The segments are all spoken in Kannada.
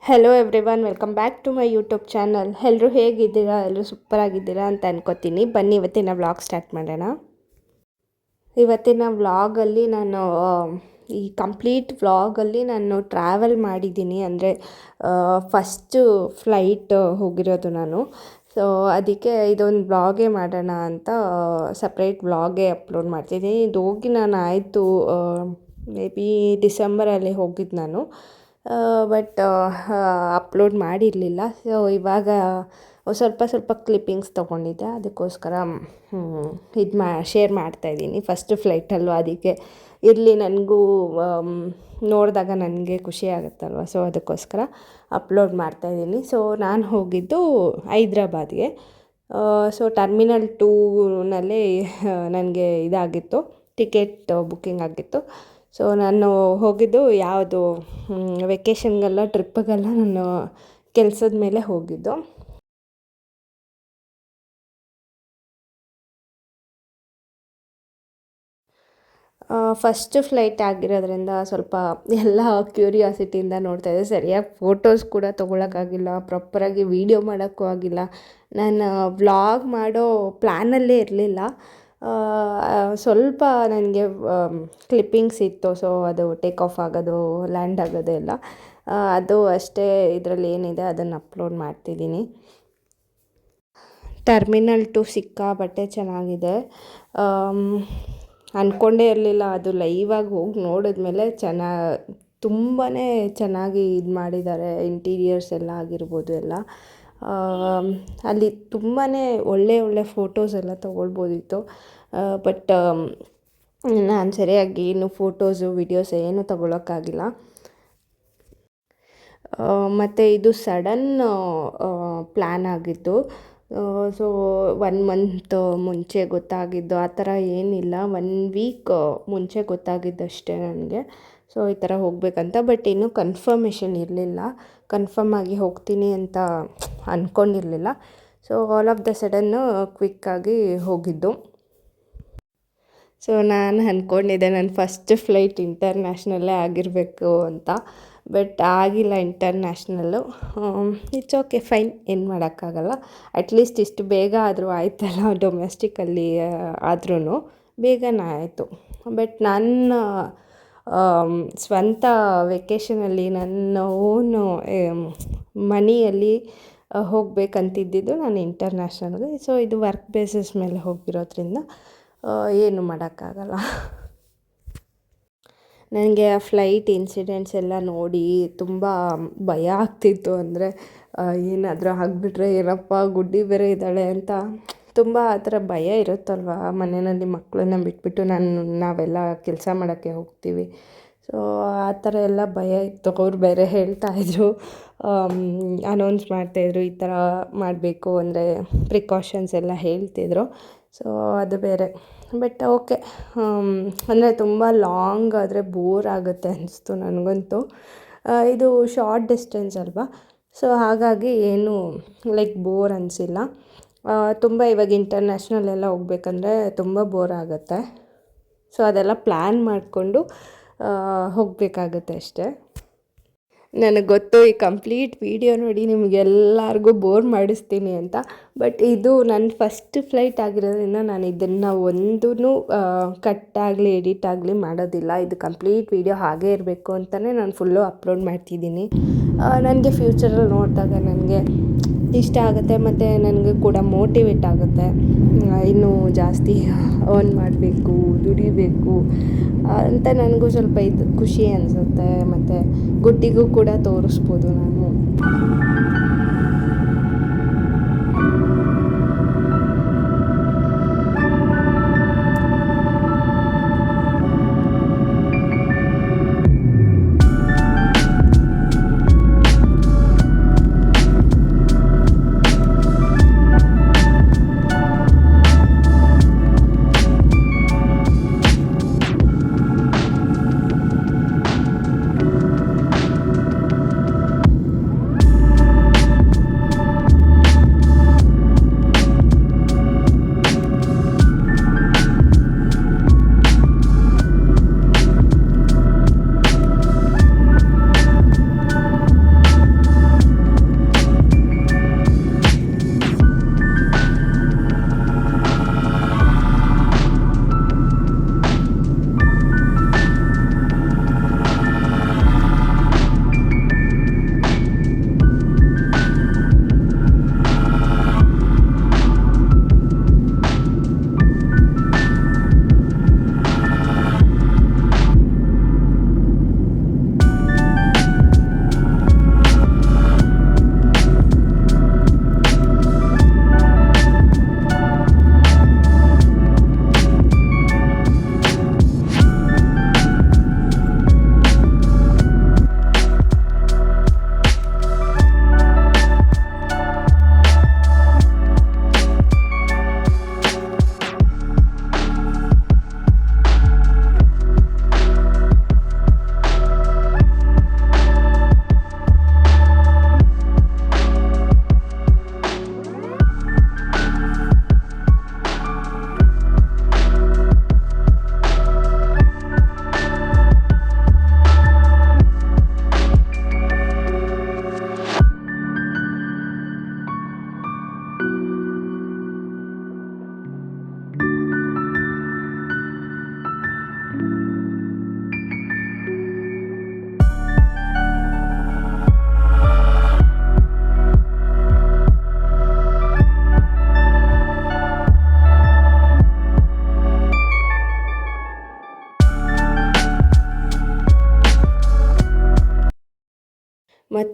Hello everyone, welcome back to my YouTube channel. ಎಲ್ಲರೂ ಹೇಗಿದ್ದೀರಾ? ಎಲ್ಲರೂ ಸೂಪರಾಗಿದ್ದೀರಾ ಅಂತ ಅನ್ಕೋತೀನಿ. ಬನ್ನಿ ಇವತ್ತಿನ ವ್ಲಾಗ್ ಸ್ಟಾರ್ಟ್ ಮಾಡೋಣ. ಇವತ್ತಿನ ವ್ಲಾಗಲ್ಲಿ ನಾನು ಈ ಕಂಪ್ಲೀಟ್ ವ್ಲಾಗಲ್ಲಿ ನಾನು ಟ್ರಾವೆಲ್ ಮಾಡಿದ್ದೀನಿ. ಅಂದರೆ ಫಸ್ಟು ಫ್ಲೈಟ್ ಹೋಗಿರೋದು ನಾನು. ಸೊ ಅದಕ್ಕೆ ಇದೊಂದು ವ್ಲಾಗೇ ಮಾಡೋಣ ಅಂತ ಸಪ್ರೇಟ್ ವ್ಲಾಗೇ ಅಪ್ಲೋಡ್ ಮಾಡ್ತಿದ್ದೀನಿ. ಇದು ಹೋಗಿ ನಾನು ಆಯಿತು ಮೇ ಬಿ ಡಿಸೆಂಬರಲ್ಲಿ ಹೋಗಿದ್ದು ನಾನು. ಬಟ್ ಅಪ್ಲೋಡ್ ಮಾಡಿರಲಿಲ್ಲ. ಸೊ ಇವಾಗ ಸ್ವಲ್ಪ ಕ್ಲಿಪ್ಪಿಂಗ್ಸ್ ತೊಗೊಂಡಿದ್ದೆ, ಅದಕ್ಕೋಸ್ಕರ ಇದು ಶೇರ್ ಮಾಡ್ತಾಯಿದ್ದೀನಿ. ಫಸ್ಟ್ ಫ್ಲೈಟಲ್ವ, ಅದಕ್ಕೆ ಇರಲಿ, ನನಗೂ ನೋಡಿದಾಗ ನನಗೆ ಖುಷಿ ಆಗುತ್ತಲ್ವ. ಸೊ ಅದಕ್ಕೋಸ್ಕರ ಅಪ್ಲೋಡ್ ಮಾಡ್ತಾಯಿದ್ದೀನಿ. ಸೊ ನಾನು ಹೋಗಿದ್ದು ಹೈದ್ರಾಬಾದ್ಗೆ. ಸೊ ಟರ್ಮಿನಲ್ 2ನಲ್ಲಿ ನನಗೆ ಇದಾಗಿತ್ತು, ಟಿಕೆಟ್ ಬುಕ್ಕಿಂಗ್ ಆಗಿತ್ತು. ಸೊ ನಾನು ಹೋಗಿದ್ದು ಯಾವುದು ವೆಕೇಷನ್ಗೆಲ್ಲ, ಟ್ರಿಪ್ಪಿಗೆಲ್ಲ ನಾನು ಕೆಲಸದ ಮೇಲೆ ಹೋಗಿದ್ದು. ಫಸ್ಟ್ ಫ್ಲೈಟ್ ಆಗಿರೋದ್ರಿಂದ ಸ್ವಲ್ಪ ಎಲ್ಲ ಕ್ಯೂರಿಯಾಸಿಟಿಯಿಂದ ನೋಡ್ತಾಯಿದ್ದೆ. ಸರಿಯಾಗಿ ಫೋಟೋಸ್ ಕೂಡ ತೊಗೊಳಕ್ಕಾಗಿಲ್ಲ, ಪ್ರಾಪರಾಗಿ ವೀಡಿಯೋ ಮಾಡೋಕ್ಕೂ ಆಗಿಲ್ಲ. ನಾನು ವ್ಲಾಗ್ ಮಾಡೋ ಪ್ಲ್ಯಾನಲ್ಲೇ ಇರಲಿಲ್ಲ. ಸ್ವಲ್ಪ ನನಗೆ ಕ್ಲಿಪ್ಪಿಂಗ್ಸ್ ಇತ್ತು. ಸೊ ಅದು ಟೇಕ್ ಆಫ್ ಆಗೋದು, ಲ್ಯಾಂಡ್ ಆಗೋದು ಎಲ್ಲ ಅದು ಅಷ್ಟೇ. ಇದರಲ್ಲಿ ಏನಿದೆ ಅದನ್ನು ಅಪ್ಲೋಡ್ ಮಾಡ್ತಿದ್ದೀನಿ. ಟರ್ಮಿನಲ್ 2 ಸಿಕ್ಕಾಪಟ್ಟೆ ಚೆನ್ನಾಗಿದೆ. ಅಂದ್ಕೊಂಡೇ ಇರಲಿಲ್ಲ, ಅದು ಲೈವಾಗಿ ಹೋಗಿ ನೋಡಿದ್ಮೇಲೆ ತುಂಬಾ ಚೆನ್ನಾಗಿ ಇದು ಮಾಡಿದ್ದಾರೆ. ಇಂಟೀರಿಯರ್ಸ್ ಎಲ್ಲ ಆಗಿರ್ಬೋದು ಎಲ್ಲ. ಅಲ್ಲಿ ತುಂಬಾ ಒಳ್ಳೆ ಫೋಟೋಸ್ ಎಲ್ಲ ತೊಗೊಳ್ಬೋದಿತ್ತು. ಬಟ್ ನಾನು ಸರಿಯಾಗಿ ಏನು ಫೋಟೋಸು ವಿಡಿಯೋಸ್ ಏನು ತೊಗೊಳಕ್ಕಾಗಿಲ್ಲ. ಮತ್ತು ಇದು ಸಡನ್ ಪ್ಲ್ಯಾನ್ ಆಗಿತ್ತು. ಸೊ 1 ಮಂತ್ ಮುಂಚೆ ಗೊತ್ತಾಗಿದ್ದು, ಆ ಥರ ಏನಿಲ್ಲ. 1 ವೀಕ್ ಮುಂಚೆ ಗೊತ್ತಾಗಿದ್ದಷ್ಟೇ ನನಗೆ. ಸೊ ಈ ಥರ ಹೋಗಬೇಕಂತ. ಬಟ್ ಇನ್ನೂ ಕನ್ಫರ್ಮೇಷನ್ ಇರಲಿಲ್ಲ, ಕನ್ಫರ್ಮ್ ಆಗಿ ಹೋಗ್ತೀನಿ ಅಂತ ಅಂದ್ಕೊಂಡಿರಲಿಲ್ಲ. ಸೊ ಆಲ್ ಆಫ್ ದ ಸಡನ್ನು ಕ್ವಿಕ್ಕಾಗಿ ಹೋಗಿದ್ದು. ಸೊ ನಾನು ಅಂದ್ಕೊಂಡಿದ್ದೆ ನನ್ನ ಫಸ್ಟ್ ಫ್ಲೈಟ್ ಇಂಟರ್ನ್ಯಾಷ್ನಲ್ಲೇ ಆಗಿರಬೇಕು ಅಂತ. ಬಟ್ ಆಗಿಲ್ಲ ಇಂಟರ್ನ್ಯಾಷ್ನಲ್ಲು. ಇಟ್ಸ್ ಓಕೆ, ಫೈನ್, ಏನು ಮಾಡೋಕ್ಕಾಗಲ್ಲ. ಅಟ್ಲೀಸ್ಟ್ ಇಷ್ಟು ಬೇಗ ಆದರೂ ಆಯ್ತಲ್ಲ, ಡೊಮೆಸ್ಟಿಕಲ್ಲಿ ಆದ್ರೂ ಬೇಗನೆ ಆಯಿತು. ಬಟ್ ನನ್ನ ಸ್ವಂತ ವೆಕೇಷನಲ್ಲಿ ನನ್ನ ಓನು ಮನಿಯಲ್ಲಿ ಹೋಗಬೇಕಂತಿದ್ದಿದ್ದು ನಾನು ಇಂಟರ್ನ್ಯಾಷ್ನಲ್ಗೆ. ಸೊ ಇದು ವರ್ಕ್ ಬೇಸಿಸ್ ಮೇಲೆ ಹೋಗಿರೋದ್ರಿಂದ ಏನು ಮಾಡೋಕ್ಕಾಗಲ್ಲ. ನನಗೆ ಆ ಫ್ಲೈಟ್ ಇನ್ಸಿಡೆಂಟ್ಸ್ ಎಲ್ಲ ನೋಡಿ ತುಂಬ ಭಯ ಆಗ್ತಿತ್ತು. ಅಂದರೆ ಏನಾದರೂ ಆಗಿಬಿಟ್ರೆ ಏನಪ್ಪ, ಗುಡ್ಡಿ ಬೇರೆ ಇದ್ದಾಳೆ ಅಂತ ತುಂಬ ಆ ಥರ ಭಯ ಇರುತ್ತಲ್ವ. ಮನೆಯಲ್ಲಿ ಮಕ್ಕಳನ್ನ ಬಿಟ್ಬಿಟ್ಟು ನಾವೆಲ್ಲ ಕೆಲಸ ಮಾಡೋಕ್ಕೆ ಹೋಗ್ತೀವಿ. ಸೊ ಆ ಥರ ಎಲ್ಲ ಭಯ ಇತ್ತು. ಅವ್ರು ಬೇರೆ ಹೇಳ್ತಾಯಿದ್ರು, ಅನೌನ್ಸ್ ಮಾಡ್ತಾಯಿದ್ರು, ಈ ಥರ ಮಾಡಬೇಕು ಅಂದರೆ ಪ್ರಿಕಾಷನ್ಸ್ ಎಲ್ಲ ಹೇಳ್ತಿದ್ರು. ಸೊ ಅದು ಬೇರೆ. ಬಟ್ ಓಕೆ, ಅಂದರೆ ತುಂಬ ಲಾಂಗ್ ಆದರೆ ಬೋರ್ ಆಗುತ್ತೆ ಅನಿಸ್ತು ನನಗಂತೂ. ಇದು ಶಾರ್ಟ್ ಡಿಸ್ಟೆನ್ಸ್ ಅಲ್ವಾ. ಸೊ ಹಾಗಾಗಿ ಏನು ಲೈಕ್ ಬೋರ್ ಅನಿಸಿಲ್ಲ. ತುಂಬ ಇವಾಗ ಇಂಟರ್ನ್ಯಾಷ್ನಲ್ ಎಲ್ಲ ಹೋಗ್ಬೇಕಂದ್ರೆ ತುಂಬ ಬೋರ್ ಆಗುತ್ತೆ. ಸೊ ಅದೆಲ್ಲ ಪ್ಲ್ಯಾನ್ ಮಾಡಿಕೊಂಡು ಹೋಗಬೇಕಾಗತ್ತೆ ಅಷ್ಟೇ. ನನಗೆ ಗೊತ್ತು ಈ ಕಂಪ್ಲೀಟ್ ವೀಡಿಯೋ ನೋಡಿ ನಿಮಗೆಲ್ಲರಿಗೂ ಬೋರ್ ಮಾಡಿಸ್ತೀನಿ ಅಂತ. ಬಟ್ ಇದು ನನ್ನ ಫಸ್ಟ್ ಫ್ಲೈಟ್ ಆಗಿರೋದ್ರಿಂದ ನಾನು ಇದನ್ನು ಒಂದೂ ಕಟ್ಟಾಗಲಿ ಎಡಿಟ್ ಆಗಲಿ ಮಾಡೋದಿಲ್ಲ. ಇದು ಕಂಪ್ಲೀಟ್ ವೀಡಿಯೋ ಹಾಗೇ ಇರಬೇಕು ಅಂತಲೇ ನಾನು ಫುಲ್ಲು ಅಪ್ಲೋಡ್ ಮಾಡ್ತಿದ್ದೀನಿ. ನನಗೆ ಫ್ಯೂಚರಲ್ಲಿ ನೋಡಿದಾಗ ನನಗೆ ಇಷ್ಟ ಆಗುತ್ತೆ, ಮತ್ತು ನನಗೆ ಕೂಡ ಮೋಟಿವೇಟ್ ಆಗುತ್ತೆ. ಇನ್ನೂ ಜಾಸ್ತಿ ಅರ್ನ್ ಮಾಡಬೇಕು, ದುಡಿಬೇಕು ಅಂತ ನನಗೂ ಸ್ವಲ್ಪ ಇದು ಖುಷಿ ಅನಿಸುತ್ತೆ. ಮತ್ತು ಗುಡ್ಡಿಗೂ ಕೂಡ ತೋರಿಸ್ಬೋದು ನಾನು.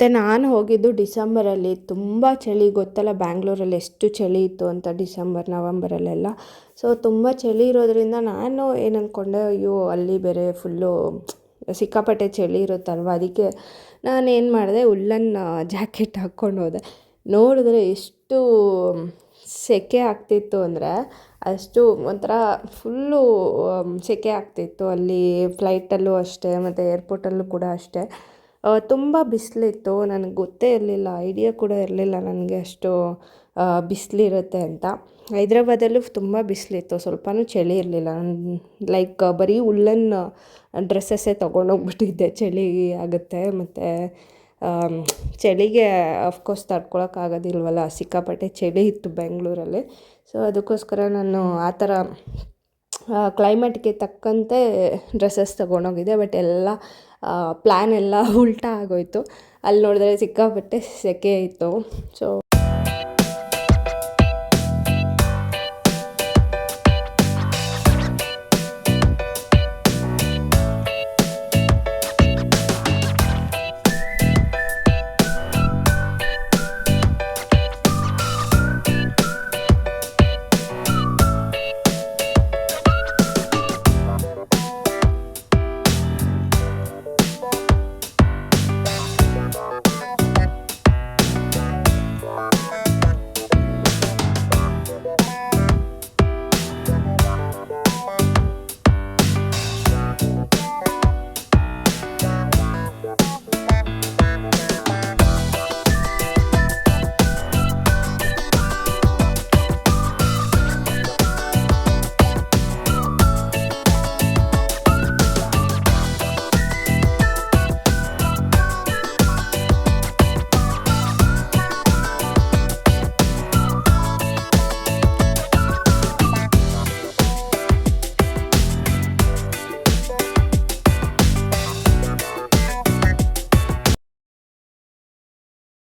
ಮತ್ತು ನಾನು ಹೋಗಿದ್ದು ಡಿಸೆಂಬರಲ್ಲಿ. ತುಂಬ ಚಳಿ, ಗೊತ್ತಲ್ಲ ಬ್ಯಾಂಗ್ಳೂರಲ್ಲಿ ಎಷ್ಟು ಚಳಿ ಇತ್ತು ಅಂತ ಡಿಸೆಂಬರ್ ನವಂಬರಲ್ಲೆಲ್ಲ. ಸೊ ತುಂಬ ಚಳಿ ಇರೋದ್ರಿಂದ ನಾನು ಏನು ಅಂದ್ಕೊಂಡೆ, ಅಯ್ಯೋ ಅಲ್ಲಿ ಬೇರೆ ಫುಲ್ಲು ಸಿಕ್ಕಾಪಟ್ಟೆ ಚಳಿ ಇರುತ್ತಲ್ವ, ಅದಕ್ಕೆ ನಾನೇನು ಮಾಡಿದೆ, ಉಲ್ಲನ್ ಜಾಕೆಟ್ ಹಾಕ್ಕೊಂಡು ಹೋದೆ. ನೋಡಿದ್ರೆ ಎಷ್ಟು ಸೆಕೆ ಆಗ್ತಿತ್ತು ಅಂದರೆ ಅಷ್ಟು ಒಂಥರ ಫುಲ್ಲು ಸೆಕೆ ಆಗ್ತಿತ್ತು. ಅಲ್ಲಿ ಫ್ಲೈಟಲ್ಲೂ ಅಷ್ಟೇ ಮತ್ತು ಏರ್ಪೋರ್ಟಲ್ಲೂ ಕೂಡ ಅಷ್ಟೇ ತುಂಬ ಬಿಸಿಲಿತ್ತು. ನನಗೆ ಗೊತ್ತೇ ಇರಲಿಲ್ಲ, ಐಡಿಯಾ ಕೂಡ ಇರಲಿಲ್ಲ ನನಗೆ ಅಷ್ಟು ಬಿಸಿಲಿರುತ್ತೆ ಅಂತ. ಹೈದ್ರಾಬಾದಲ್ಲೂ ತುಂಬ ಬಿಸಿಲಿತ್ತು, ಸ್ವಲ್ಪನೂ ಚಳಿ ಇರಲಿಲ್ಲ. ಲೈಕ್ ಬರೀ ಉಲ್ಲನ್ ಡ್ರೆಸ್ಸಸ್ಸೇ ತೊಗೊಂಡೋಗ್ಬಿಟ್ಟಿದ್ದೆ, ಚಳಿ ಆಗುತ್ತೆ. ಮತ್ತು ಚಳಿಗೆ ಅಫ್ಕೋರ್ಸ್ ತಡ್ಕೊಳಕ್ಕಾಗೋದಿಲ್ವಲ್ಲ, ಸಿಕ್ಕಾಪಟ್ಟೆ ಚಳಿ ಇತ್ತು ಬೆಂಗಳೂರಲ್ಲಿ. ಸೊ ಅದಕ್ಕೋಸ್ಕರ ನಾನು ಆ ಥರ ಕ್ಲೈಮೇಟ್ಗೆ ತಕ್ಕಂತೆ ಡ್ರೆಸ್ಸಸ್ ತೊಗೊಂಡೋಗಿದ್ದೆ. ಬಟ್ ಎಲ್ಲ ಪ್ಲ್ಯಾನ್ ಎಲ್ಲ ಉಲ್ಟಾ ಆಗೋಯಿತು. ಅಲ್ಲಿ ನೋಡಿದ್ರೆ ಸಿಕ್ಕಾಪಟ್ಟೆ ಸೆಕೆ ಇತ್ತು. ಸೊ